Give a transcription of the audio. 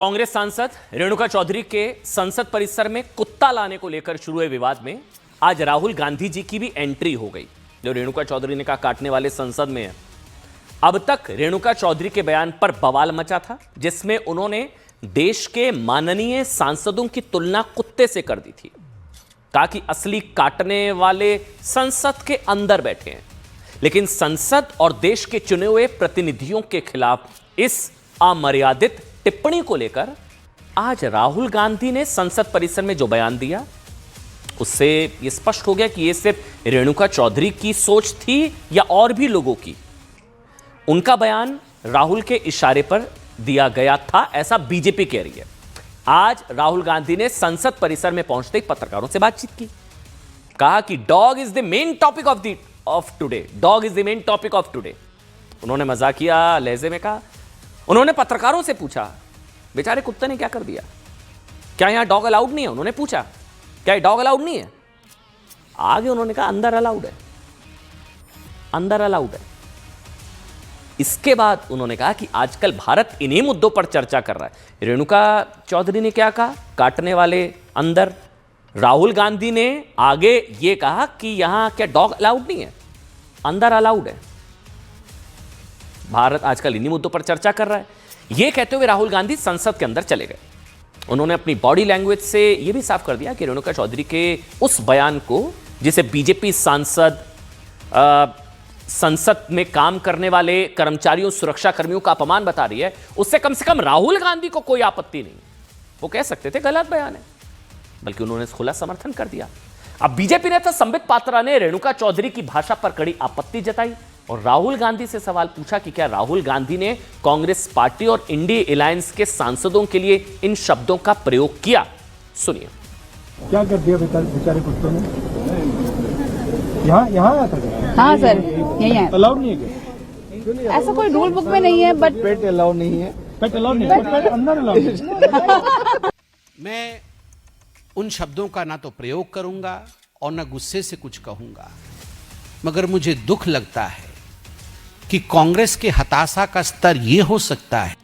कांग्रेस सांसद रेणुका चौधरी के संसद परिसर में कुत्ता लाने को लेकर शुरू हुए विवाद में आज राहुल गांधी जी की भी एंट्री हो गई। जो रेणुका चौधरी ने कहा काटने वाले संसद में है। अब तक रेणुका चौधरी के बयान पर बवाल मचा था, जिसमें उन्होंने देश के माननीय सांसदों की तुलना कुत्ते से कर दी थी। कहा कि असली काटने वाले संसद के अंदर बैठे हैं, लेकिन संसद और देश के चुने हुए प्रतिनिधियों के खिलाफ इस अमर्यादित टिप्पणी को लेकर आज राहुल गांधी ने संसद परिसर में जो बयान दिया, उससे यह स्पष्ट हो गया कि यह सिर्फ रेणुका चौधरी की सोच थी या और भी लोगों की। उनका बयान राहुल के इशारे पर दिया गया था, ऐसा बीजेपी कह रही है। आज राहुल गांधी ने संसद परिसर में पहुंचते ही पत्रकारों से बातचीत की। कहा कि dog is the main topic of today. Dog is the main topic of today. उन्होंने मजाकिया लहजे में कहा। उन्होंने पत्रकारों से पूछा, बेचारे कुत्ते ने क्या कर दिया? क्या यहां डॉग अलाउड नहीं है? उन्होंने पूछा, क्या ये डॉग अलाउड नहीं है? आगे उन्होंने कहा अंदर अलाउड है, अंदर अलाउड है। इसके बाद उन्होंने कहा कि आजकल भारत इन्हीं मुद्दों पर चर्चा कर रहा है। रेणुका चौधरी ने क्या कहा? काटने वाले अंदर। राहुल गांधी ने आगे यह कहा कि यहां क्या डॉग अलाउड नहीं है? अंदर अलाउड है। भारत आजकल इन्हीं मुद्दों पर चर्चा कर रहा है। यह कहते हुए राहुल गांधी संसद के अंदर चले गए। उन्होंने अपनी बॉडी लैंग्वेज से यह भी साफ कर दिया कि रेणुका चौधरी के उस बयान को, जिसे बीजेपी सांसद संसद में काम करने वाले कर्मचारियों, सुरक्षा कर्मियों का अपमान बता रही है, उससे कम से कम राहुल गांधी को कोई आपत्ति नहीं। वो कह सकते थे गलत बयान है, बल्कि उन्होंने खुला समर्थन कर दिया। अब बीजेपी नेता संबित पात्रा ने रेणुका चौधरी की भाषा पर कड़ी आपत्ति जताई और राहुल गांधी से सवाल पूछा कि क्या राहुल गांधी ने कांग्रेस पार्टी और इंडी अलायंस के सांसदों के लिए इन शब्दों का प्रयोग किया। सुनिए। क्या कर दिया बेचारे कुत्ते ने? यहाँ आया था क्या? हाँ सर, यही है। अलाउड नहीं है क्या? ऐसा कोई रूल बुक में नहीं है, बट पेट अलाउड नहीं है। पेट अलाउड नहीं है, पेट अंदर अलाउड है। मैं उन शब्दों का ना तो प्रयोग करूंगा और ना गुस्से से कुछ कहूंगा, मगर मुझे दुख लगता है कि कांग्रेस के हताशा का स्तर यह हो सकता है